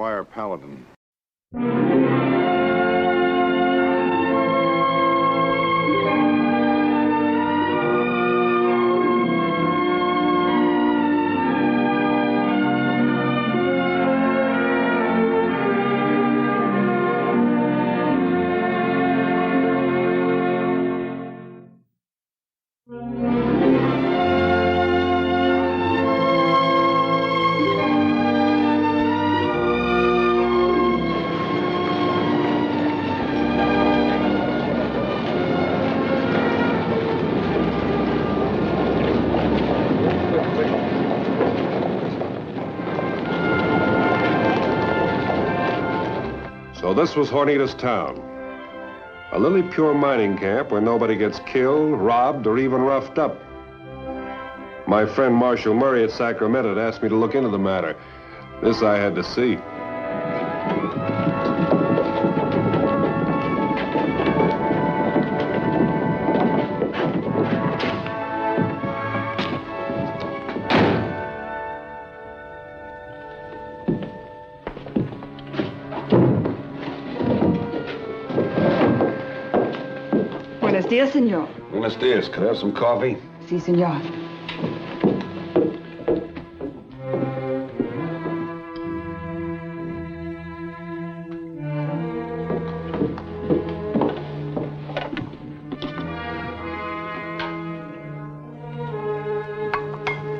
Squire Paladin. So this was Hornitas town. A lily pure mining camp where nobody gets killed, robbed, or even roughed up. My friend Marshal Murray at Sacramento had asked me to look into the matter. This I had to see. Buenos dias, senor. Buenos dias. Could I have some coffee? Si, senor.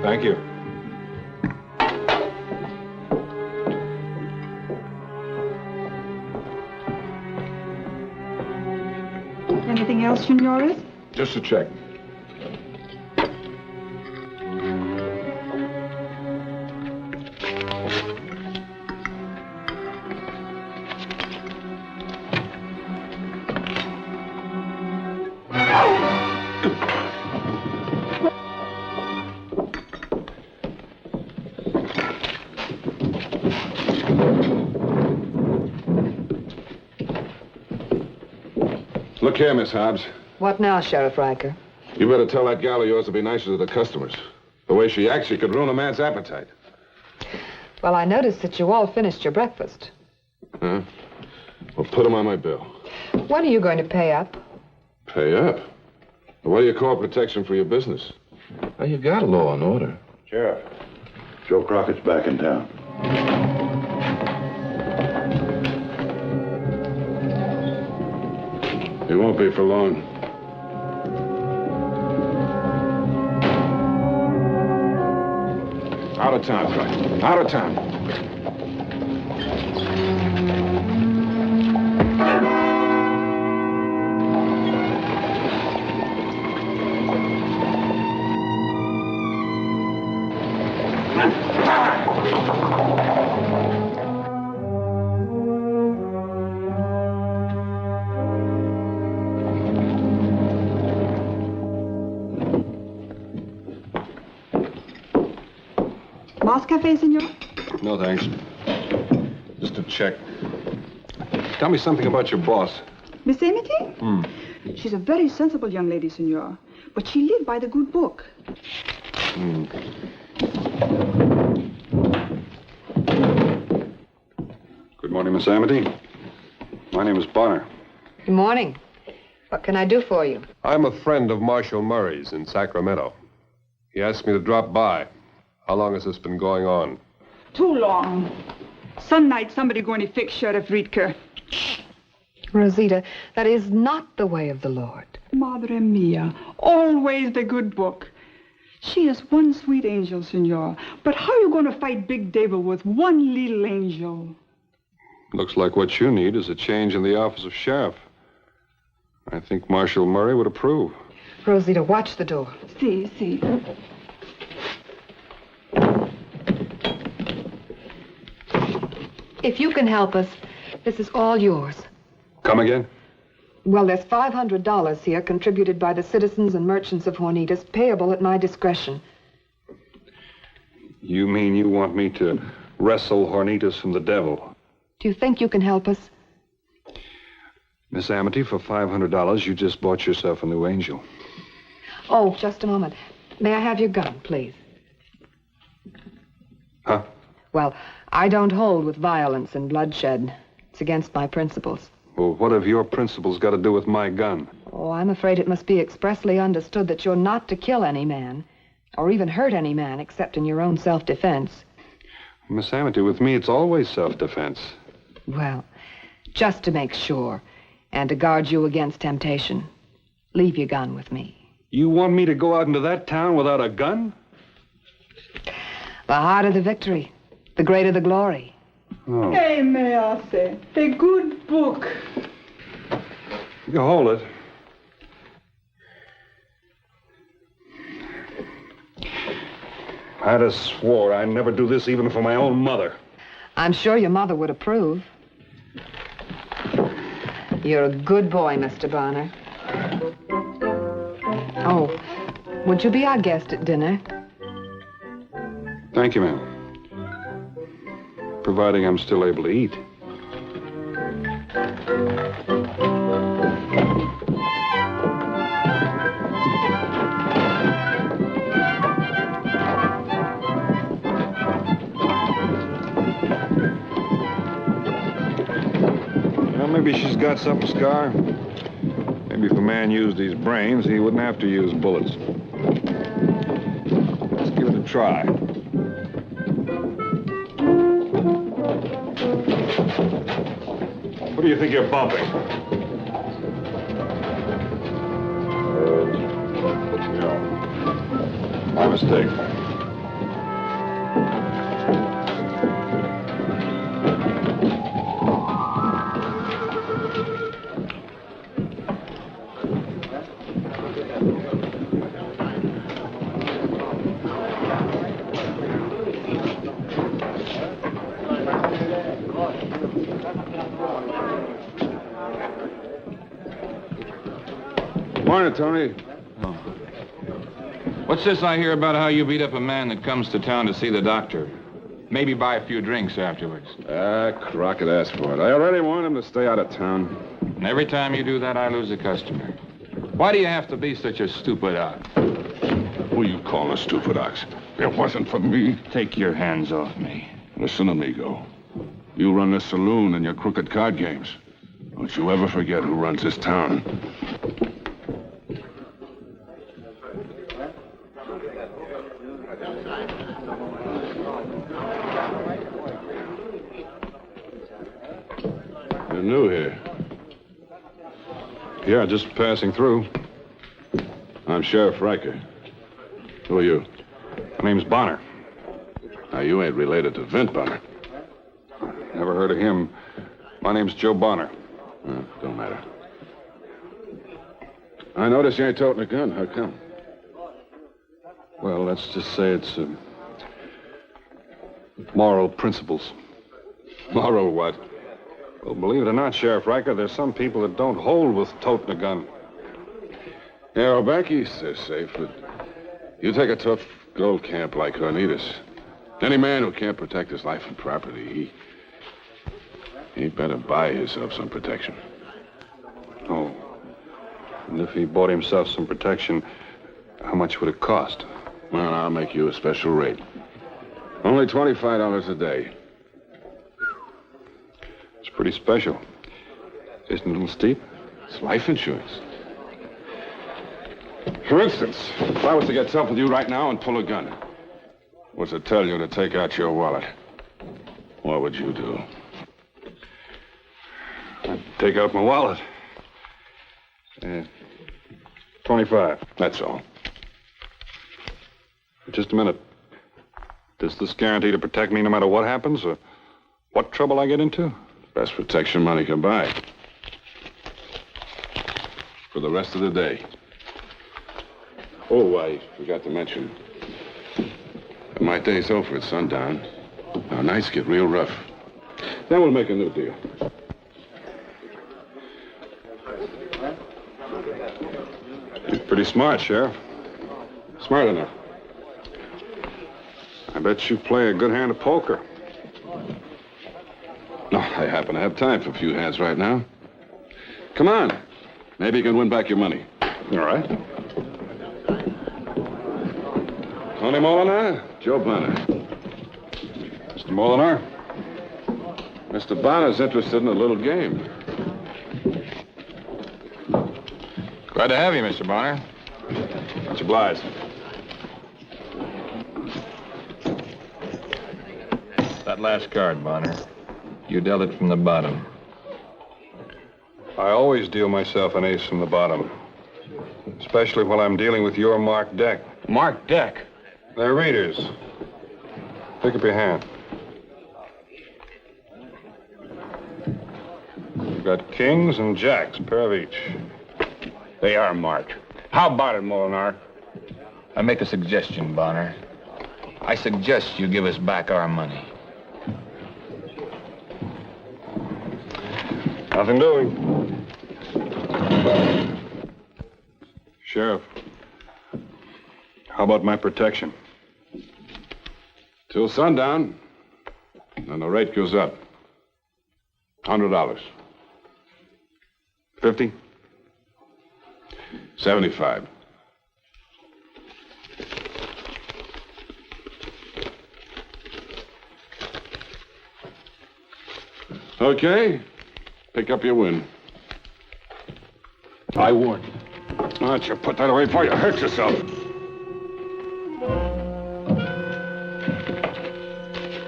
Thank you. Anything else, senores? Just a check. Look here, Miss Hobbs. What now, Sheriff Riker? You better tell that gal of yours to be nicer to the customers. The way she acts, she could ruin a man's appetite. Well, I noticed that you all finished your breakfast. Huh? Well, put them on my bill. When are you going to pay up? Pay up? What do you call protection for your business? Well, you got a law and order. Sheriff, Joe Crockett's back in town. He won't be for long. Out of town, Crockett. Out of town. Moss Cafe, senor? No, thanks. Just a check. Tell me something about your boss. Miss Amity? She's a very sensible young lady, senor. But she lived by the good book. Good morning, Miss Amity. My name is Bonner. Good morning. What can I do for you? I'm a friend of Marshal Murray's in Sacramento. He asked me to drop by. How long has this been going on? Too long. Some night somebody going to fix Sheriff Riedker. Rosita, that is not the way of the Lord. Madre mia, always the good book. She is one sweet angel, senor. But how are you going to fight Big Devil with one little angel? Looks like what you need is a change in the office of sheriff. I think Marshal Murray would approve. Rosita, watch the door. Si. If you can help us, this is all yours. Come again? Well, there's $500 here contributed by the citizens and merchants of Hornitas, payable at my discretion. You mean you want me to wrestle Hornitas from the devil? Do you think you can help us? Miss Amity, for $500, you just bought yourself a new angel. Oh, just a moment. May I have your gun, please? Huh? Well, I don't hold with violence and bloodshed. It's against my principles. Well, what have your principles got to do with my gun? Oh, I'm afraid it must be expressly understood that you're not to kill any man, or even hurt any man, except in your own self-defense. Miss Amity, with me, it's always self-defense. Well, just to make sure, and to guard you against temptation, leave your gun with me. You want me to go out into that town without a gun? The harder the victory, the greater the glory. Oh. Hey, may I say, the good book. You hold it. I'd have swore I'd never do this even for my own mother. I'm sure your mother would approve. You're a good boy, Mr. Bonner. Oh, would you be our guest at dinner? Thank you, ma'am. Providing I'm still able to eat. Well, maybe she's got something, Scar. Maybe if a man used his brains, he wouldn't have to use bullets. Let's give it a try. What do you think you're bumping? No. My mistake. Morning, Tony. Oh. What's this I hear about how you beat up a man that comes to town to see the doctor? Maybe buy a few drinks afterwards. Crockett asked for it. I already warned him to stay out of town. And every time you do that, I lose a customer. Why do you have to be such a stupid ox? Who you call a stupid ox? It wasn't for me. Take your hands off me. Listen, amigo. You run this saloon and your crooked card games. Don't you ever forget who runs this town. You're new here. Yeah, just passing through. I'm Sheriff Riker. Who are you? My name's Bonner. Now, you ain't related to Vint Bonner. Never heard of him. My name's Joe Bonner. Don't matter. I notice you ain't toting a gun. How come? Well, let's just say it's moral principles. Moral what? Well, believe it or not, Sheriff Riker, there's some people that don't hold with toting a gun. Yeah, well, back east they're safe, but you take a tough gold camp like Hornitas. Any man who can't protect his life and property, he better buy himself some protection. Oh. And if he bought himself some protection, how much would it cost? Well, I'll make you a special rate. Only $25 a day. It's pretty special. Isn't it a little steep? It's life insurance. For instance, if I was to get tough with you right now and pull a gun, was to tell you to take out your wallet, what would you do? I'd take out my wallet. 25. That's all. Just a minute. Does this guarantee to protect me no matter what happens or what trouble I get into? Best protection money can buy. For the rest of the day. Oh, I forgot to mention. My day's over at sundown. Now, nights get real rough. Then we'll make a new deal. You're pretty smart, Sheriff. Smart enough. I bet you play a good hand of poker. No, I happen to have time for a few hands right now. Come on. Maybe you can win back your money. All right. Tony Molina, Joe Bonner. Mr. Molinar? Mr. Bonner's interested in a little game. Glad to have you, Mr. Bonner. Much obliged. That last card, Bonner. You dealt it from the bottom. I always deal myself an ace from the bottom. Especially while I'm dealing with your marked deck. Mark deck. They're readers. Pick up your hand. You've got kings and jacks, a pair of each. They are marked. How about it, Molinar? I make a suggestion, Bonner. I suggest you give us back our money. Nothing doing. Sheriff, how about my protection? Till sundown, and the rate goes up. $100. 50? 75. Okay. Pick up your win. I won. Why don't you put that away before you hurt yourself?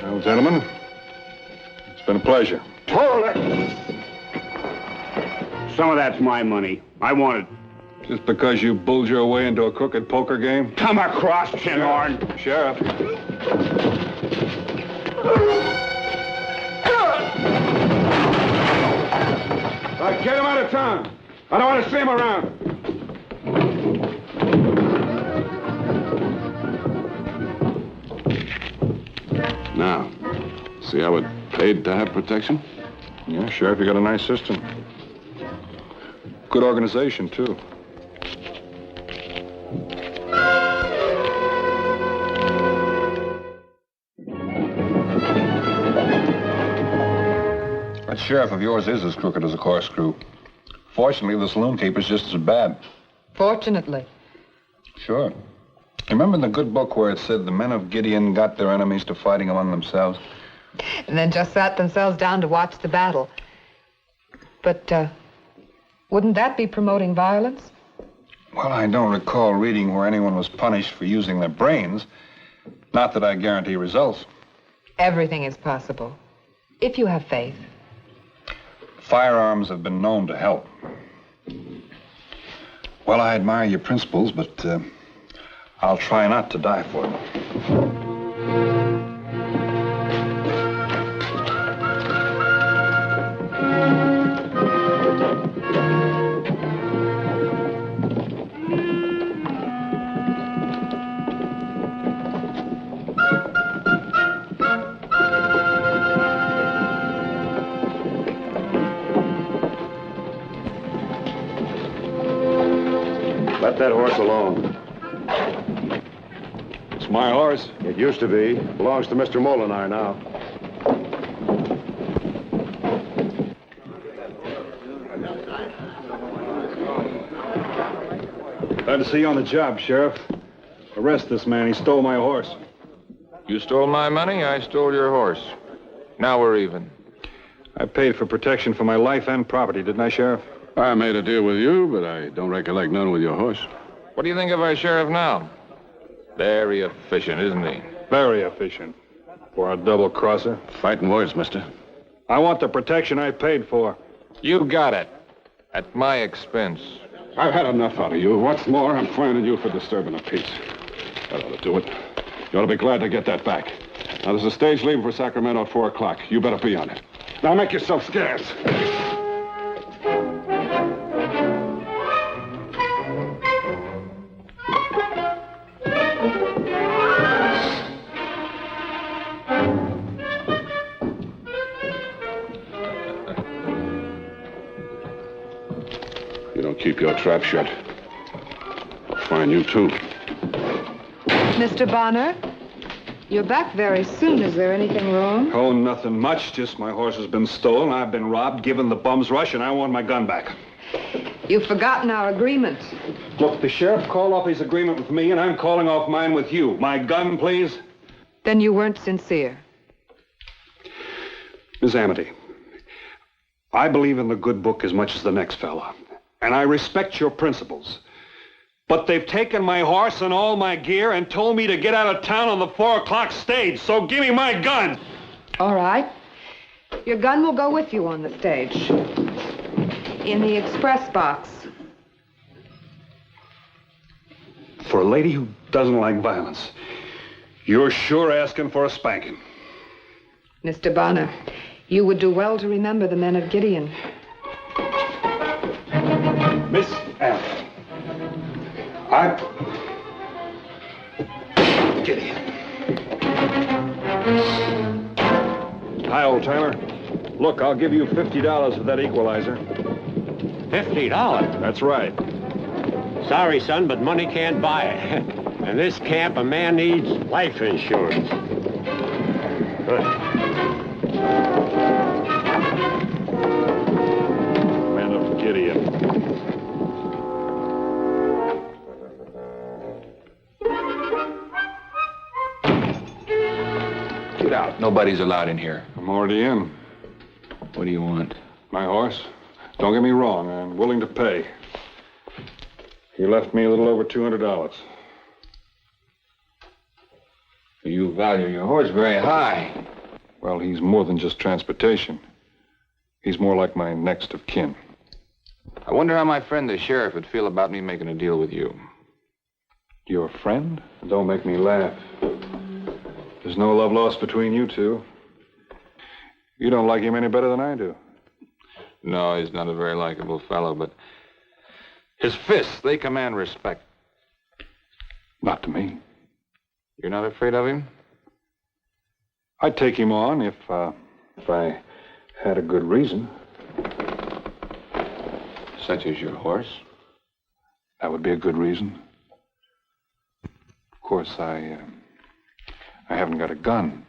Well, gentlemen, it's been a pleasure. Hold it! Some of that's my money. I want it. Just because you bulled your way into a crooked poker game? Come across, Chinhorn. Sheriff. All right, get him out of town. I don't want to see him around. Now, see how it paid to have protection? Yeah, Sheriff, you got a nice system. Good organization, too. That sheriff of yours is as crooked as a corkscrew. Fortunately, the saloon keeper's just as bad. Fortunately. Sure. Remember in the good book where it said the men of Gideon got their enemies to fighting among themselves? And then just sat themselves down to watch the battle. But, wouldn't that be promoting violence? Well, I don't recall reading where anyone was punished for using their brains. Not that I guarantee results. Everything is possible, if you have faith. Firearms have been known to help. Well, I admire your principles, but I'll try not to die for them. Let that horse alone. It's my horse. It used to be. Belongs to Mr. Molinar now. Glad to see you on the job, Sheriff. Arrest this man. He stole my horse. You stole my money, I stole your horse. Now we're even. I paid for protection for my life and property, didn't I, Sheriff? I made a deal with you, but I don't recollect none with your horse. What do you think of our sheriff now? Very efficient, isn't he? Very efficient. For a double-crosser. Fighting words, mister. I want the protection I paid for. You got it. At my expense. I've had enough out of you. What's more, I'm fining you for disturbing the peace. That ought to do it. You ought to be glad to get that back. Now, there's a stage leaving for Sacramento at 4 o'clock. You better be on it. Now, make yourself scarce. You don't keep your trap shut, I'll fine you, too. Mr. Bonner, you're back very soon. Is there anything wrong? Oh, nothing much. Just my horse has been stolen. I've been robbed, given the bum's rush, and I want my gun back. You've forgotten our agreement. Look, the sheriff called off his agreement with me, and I'm calling off mine with you. My gun, please. Then you weren't sincere. Miss Amity, I believe in the good book as much as the next fella, and I respect your principles. But they've taken my horse and all my gear and told me to get out of town on the 4 o'clock stage, so give me my gun! All right. Your gun will go with you on the stage. In the express box. For a lady who doesn't like violence, you're sure asking for a spanking. Mr. Bonner, you would do well to remember the men of Gideon. Miss Amity, Gideon. Hi, old timer. Look, I'll give you $50 for that equalizer. $50? That's right. Sorry, son, but money can't buy it. In this camp, a man needs life insurance. Man of Gideon. Get out. Nobody's allowed in here. I'm already in. What do you want? My horse? Don't get me wrong, I'm willing to pay. He left me a little over $200. You value your horse very high. Well, he's more than just transportation. He's more like my next of kin. I wonder how my friend the sheriff would feel about me making a deal with you. Your friend? Don't make me laugh. There's no love lost between you two. You don't like him any better than I do. No, he's not a very likable fellow, but his fists, they command respect. Not to me. You're not afraid of him? I'd take him on if I had a good reason. Such as your horse? That would be a good reason. Of course, I haven't got a gun.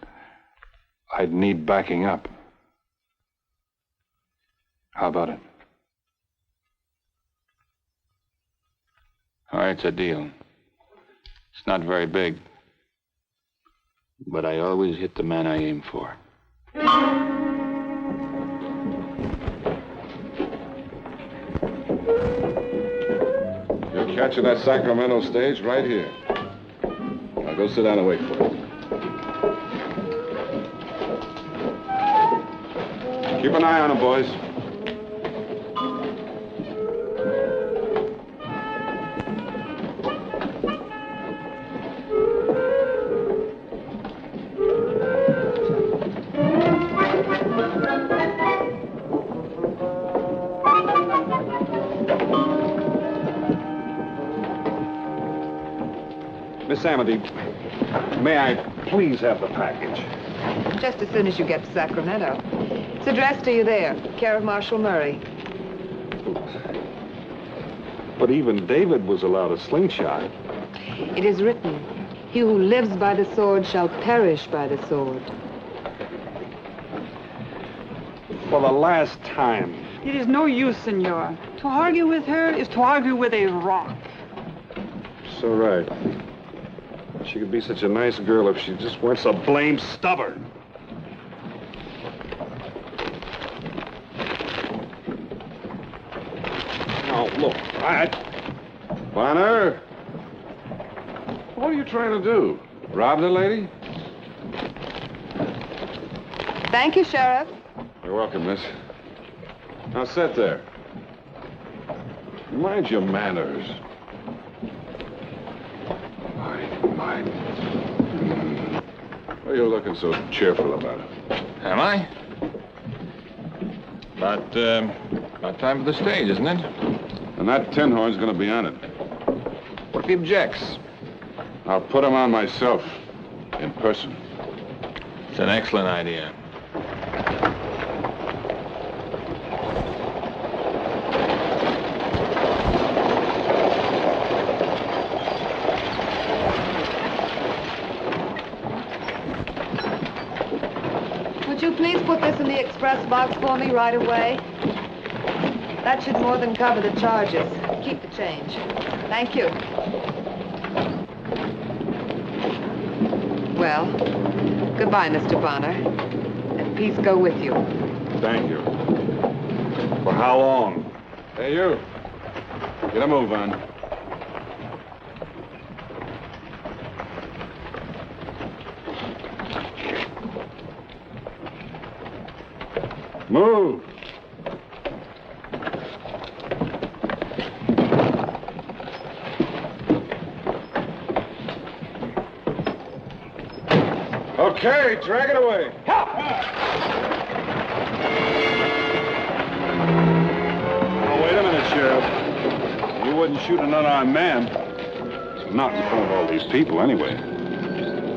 I'd need backing up. How about it? All right, it's a deal. It's not very big, but I always hit the man I aim for. You're catching that Sacramento stage right here. Now go sit down and wait for it. Keep an eye on him, boys. Miss Amity, may I please have the package? Just as soon as you get to Sacramento. It's addressed to you there, care of Marshal Murray. But even David was allowed a slingshot. It is written, he who lives by the sword shall perish by the sword. For the last time. It is no use, senor. To argue with her is to argue with a rock. So right. She could be such a nice girl if she just weren't so blamed stubborn. Now, look, Bonner? What are you trying to do? Rob the lady? Thank you, Sheriff. You're welcome, miss. Now sit there. Mind your manners. Mind. What are you looking so cheerful about it? Am I? About time for the stage, isn't it? And that tin horn's gonna be on it. What if he objects? I'll put him on myself. In person. It's an excellent idea. Would you please put this in the express box for me right away? That should more than cover the charges. Keep the change. Thank you. Well, goodbye, Mr. Bonner. And Peace go with you. Thank you. For how long? Hey, you. Get a move on. Move. Okay, drag it away. Oh, wait a minute, Sheriff. You wouldn't shoot an unarmed man. Not in front of all these people, anyway.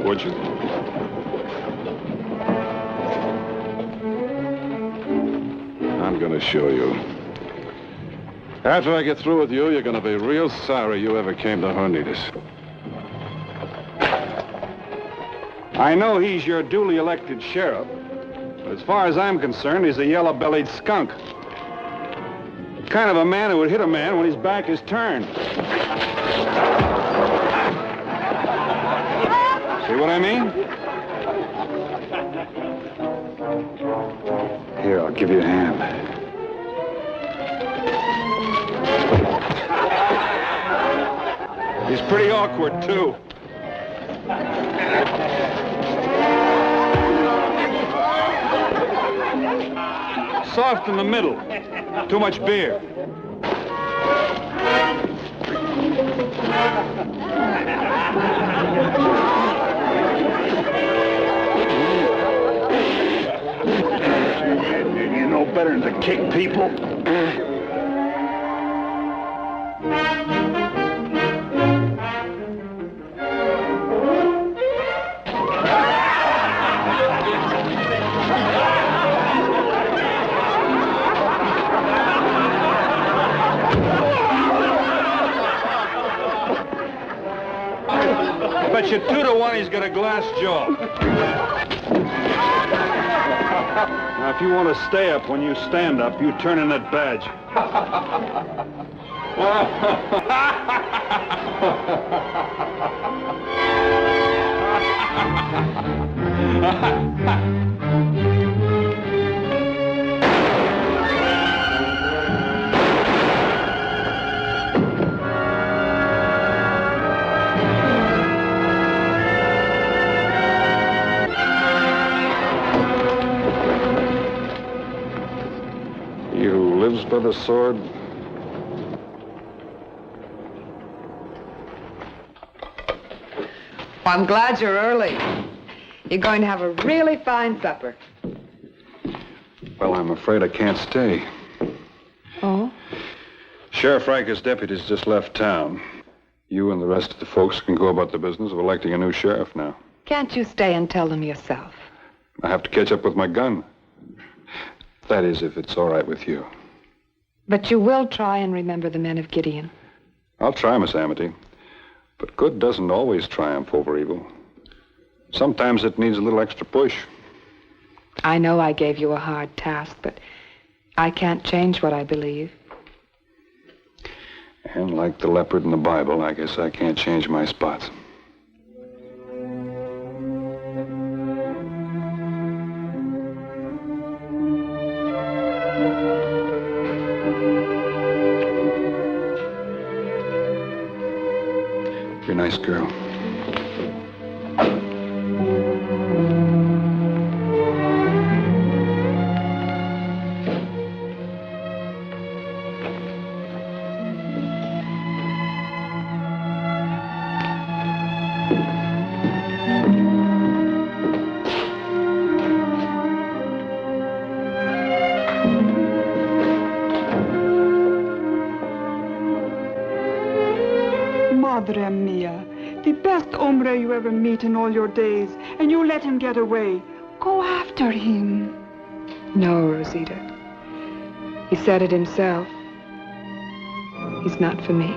Would you? I'm gonna show you. After I get through with you, you're gonna be real sorry you ever came to Hornitas. I know he's your duly elected sheriff, but as far as I'm concerned, he's a yellow-bellied skunk. The kind of a man who would hit a man when his back is turned. See what I mean? Here, I'll give you a hand. He's pretty awkward, too. Soft in the middle. Too much beer. You know better than to kick people. I bet you 2 to 1 he's got a glass jaw. Now, if you want to stay up when you stand up, you turn in that badge. By the sword. I'm glad you're early. You're going to have a really fine supper. Well, I'm afraid I can't stay. Oh? Sheriff Riker's deputies just left town. You and the rest of the folks can go about the business of electing a new sheriff now. Can't you stay and tell them yourself? I have to catch up with my gun. That is, if it's all right with you. But you will try and remember the men of Gideon. I'll try, Miss Amity. But good doesn't always triumph over evil. Sometimes it needs a little extra push. I know I gave you a hard task, but I can't change what I believe. And like the leopard in the Bible, I guess I can't change my spots. You're a nice girl. Madre mia, the best hombre you ever meet in all your days, and you let him get away. Go after him. No, Rosita. He said it himself. He's not for me.